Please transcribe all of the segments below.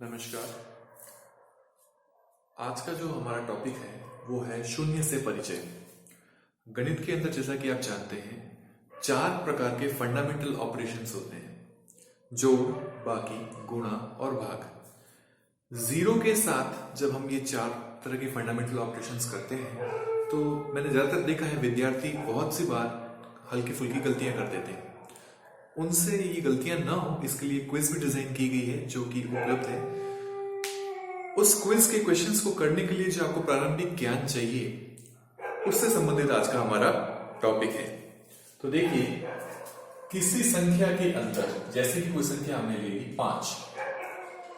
नमस्कार। आज का जो हमारा टॉपिक है वो है शून्य से परिचय। गणित के अंदर जैसा कि आप जानते हैं 4 प्रकार के फंडामेंटल ऑपरेशंस होते हैं, जोड़, बाकी, गुणा और भाग। जीरो के साथ जब हम ये 4 तरह के फंडामेंटल ऑपरेशंस करते हैं तो मैंने ज्यादातर देखा है विद्यार्थी बहुत सी बार हल्की फुल्की गलतियां कर देते हैं। उनसे ये गलतियां ना हो इसके लिए क्विज भी डिजाइन की गई है जो कि उपलब्ध है। उस क्विज के क्वेश्चंस को करने के लिए जो आपको प्रारंभिक ज्ञान चाहिए उससे संबंधित आज का हमारा टॉपिक है। तो देखिए, किसी संख्या के अंदर जैसे कि कोई संख्या हमने ले ली 5,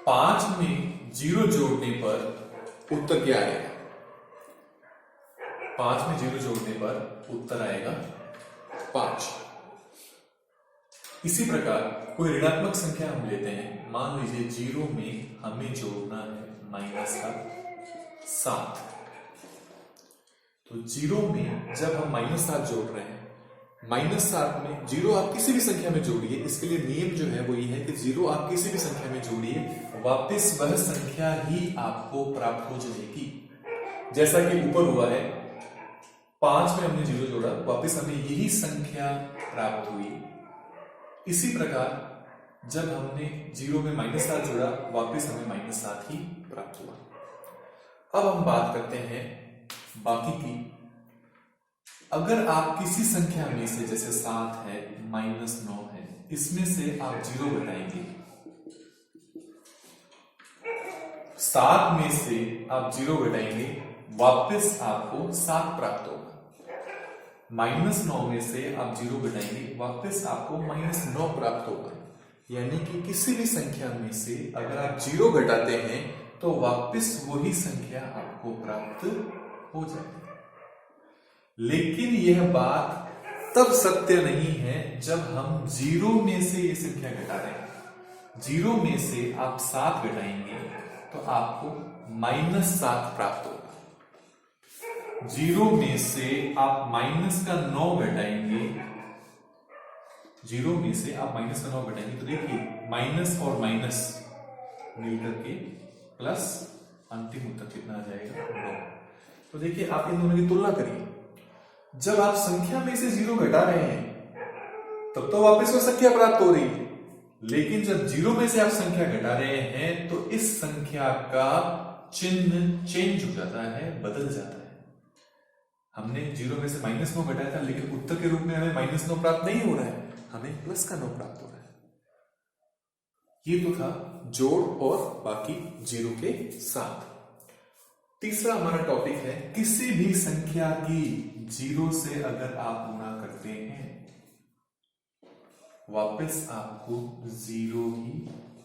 5 में 0 जोड़ने पर उत्तर क्या आएगा? 5 में 0 जोड़ने पर उत्तर आएगा 5। इसी प्रकार कोई ऋणात्मक संख्या हम लेते हैं, मान लीजिए 0 में हमें जोड़ना है माइनस का 7। तो 0 में जब हम -7 जोड़ रहे हैं, -7 में 0 आप किसी भी संख्या में जोड़िए, इसके लिए नियम जो है वो ये है कि 0 आप किसी भी संख्या में जोड़िए, वापस वह संख्या ही आपको प्राप्त हो जाएगी। जैसा कि ऊपर हुआ है, 5 में हमने 0 जोड़ा, वापस हमें यही संख्या प्राप्त हुई। इसी प्रकार जब हमने 0 में -7 जोड़ा, वापस हमें -7 ही प्राप्त हुआ। अब हम बात करते हैं बाकी की। अगर आप किसी संख्या में से, जैसे 7 है, -9 है, इसमें से आप 0 घटाएंगे, 7 में से आप 0 घटाएंगे, वापस आपको 7 प्राप्त होगा। -9 में से आप 0 घटाएंगे, वापस आपको -9 प्राप्त होगा। यानी कि किसी भी संख्या में से अगर आप 0 घटाते हैं तो वापस वही संख्या आपको प्राप्त हो जाएगी। लेकिन यह बात तब सत्य नहीं है जब हम 0 में से ये संख्या घटा रहे हैं। 0 में से आप 7 घटाएंगे तो आपको -7 प्राप्त होगा। 0 में से आप -9 घटाएंगे, 0 में से आप -9 घटाएंगे तो देखिए माइनस और माइनस मिलकर के प्लस, अंतिम उत्तर कितना आ जाएगा? 9। तो देखिए, आप इन दोनों की तुलना करिए। जब आप संख्या में से 0 घटा रहे हैं तब तो वापस वो संख्या प्राप्त हो रही है, लेकिन जब 0 में से आप संख्या घटा रहे हैं तो इस संख्या का चिन्ह चेंज हो जाता है, बदल जाता है। हमने 0 में से -9 घटाया था, लेकिन उत्तर के रूप में हमें -9 प्राप्त नहीं हो रहा है, हमें प्लस का 9 प्राप्त हो रहा है। ये तो था जोड़ और बाकी 0 के साथ। तीसरा हमारा टॉपिक है किसी भी संख्या की 0 से अगर आप गुणा करते हैं, वापस आपको 0 ही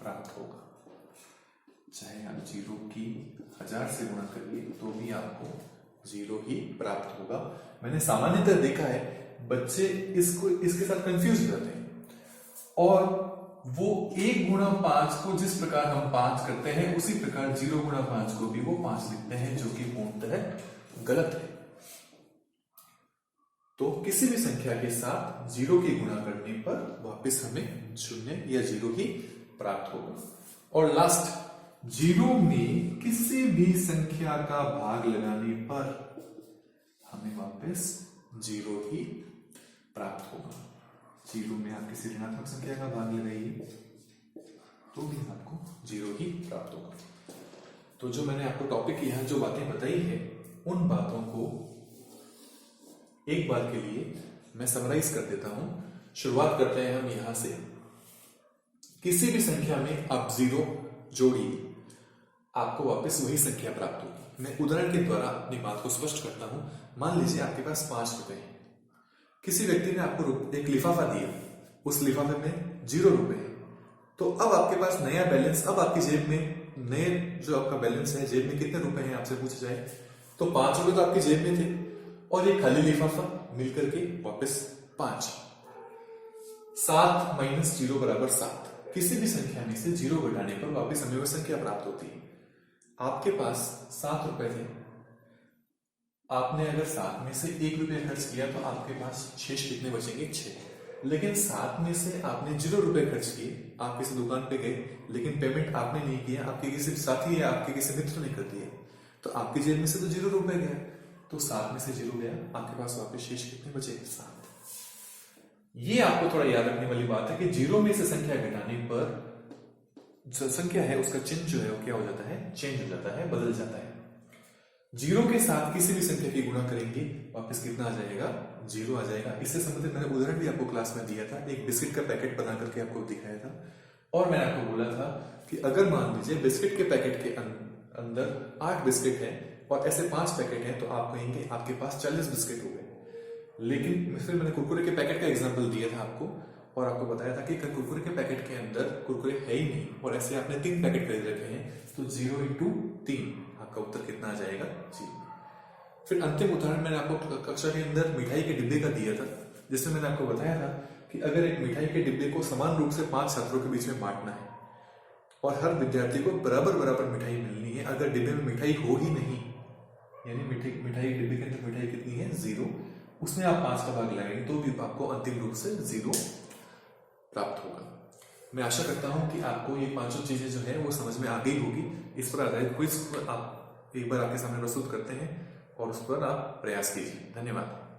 प्राप्त होगा। चाहे आप 0 की 1000 से गुणा करिए तो भी आपको 0 ही प्राप्त होगा। मैंने सामान्यतः देखा है बच्चे इसके साथ कंफ्यूज हो जाते हैं, और वो 1 गुणा 5 को जिस प्रकार हम 5 करते हैं उसी प्रकार 0 गुणा 5 को भी वो 5 लिखते हैं, जो कि पूर्णतः गलत है। तो किसी भी संख्या के साथ 0 की गुणा करने पर वापस हमें 0 या 0 ही प्राप्त होगा। और लास्ट, 0 में किसी भी संख्या का भाग लगाने पर हमें वापस 0 ही प्राप्त होगा। 0 में आप किसी ऋणात्मक संख्या का भाग लगाइए तो भी आपको 0 ही प्राप्त होगा। तो जो मैंने आपको टॉपिक यहां जो बातें बताई है, उन बातों को एक बार के लिए मैं समराइज कर देता हूं। शुरुआत करते हैं हम यहां से। किसी भी संख्या में आप 0 जोड़िए, आपको वापस वही संख्या प्राप्त होगी। मैं उदाहरण के द्वारा अपनी बात को स्पष्ट करता हूं। मान लीजिए आपके पास 5 रुपए हैं, किसी व्यक्ति ने आपको एक लिफाफा दिया, उस लिफाफे में 0 रुपए है। तो अब आपके पास नया बैलेंस, अब आपकी जेब में नए जो आपका बैलेंस है, जेब में कितने रुपए हैं आपसे पूछा जाए तो 5 रुपए तो आपकी जेब में थे, और एक खाली लिफाफा मिलकर के वापस 5। 7 - 0 बराबर 7। किसी भी संख्या में से 0 घटाने पर वापस हमें वह संख्या प्राप्त होती है। आपके पास 7 रुपए थे, आपने अगर 7 में से 1 रुपया खर्च किया तो आपके पास शेष कितने बचेंगे? 6। लेकिन 7 में से आपने 0 रुपए खर्च किए, आप किसी दुकान पे गए लेकिन पेमेंट आपने नहीं किया, आपके किसी साथी या आपके किसी मित्र ने कर दिया, तो आपकी जेब में से तो 0 रुपए गया, तो 7 में से 0 गया, आपके पास वापस शेष कितने बचे? 7। ये आपको थोड़ा याद रखने वाली बात है कि 0 में से संख्या घटाने पर जो संख्या है उसका चिन्ह जो है वो क्या हो जाता है? चेंज हो जाता है, बदल जाता है। 0 के साथ किसी भी संख्या की गुणा करेंगे, वापस कितना आ जाएगा? 0 आ जाएगा। इससे संबंधित मैंने उदाहरण भी आपको क्लास में दिया था, एक बिस्किट का पैकेट बना करके आपको दिखाया था, और मैंने आपको बोला था कि अगर मान लीजिए बिस्किट के पैकेट के अंदर 8 बिस्किट है और ऐसे 5 पैकेट है, तो आप कहेंगे आपके पास 40 बिस्किट हो गए। लेकिन फिर मैंने कुरकुरे के पैकेट का एग्जाम्पल दिया था आपको, और आपको बताया था कि कुरकुरे के पैकेट के अंदर कुरकुरे है ही नहीं, और ऐसे आपने 3 पैकेट खरीद रखे हैं, तो 0 × 3 आपका उत्तर कितना आ जाएगा? 0। फिर अंतिम उदाहरण मैंने आपको कक्षा के अंदर मिठाई के डिब्बे का दिया था, जिसमें मैंने आपको बताया था कि अगर एक मिठाई के डिब्बे को समान रूप से 5 छात्रों के बीच में बांटना है और हर विद्यार्थी को बराबर बराबर मिठाई मिलनी है, अगर डिब्बे में मिठाई हो ही नहीं, यानी मिठाई डिब्बे के अंदर मिठाई कितनी है? 0, उसमें आप 5 का भाग लगाएंगे तो भी आपको अंतिम रूप से 0 प्राप्त होगा। मैं आशा करता हूं कि आपको ये 5 चीजें जो है वो समझ में आ गई होगी। इस पर आधारित क्विज आप एक बार आपके सामने प्रस्तुत करते हैं और उस पर आप प्रयास कीजिए। धन्यवाद।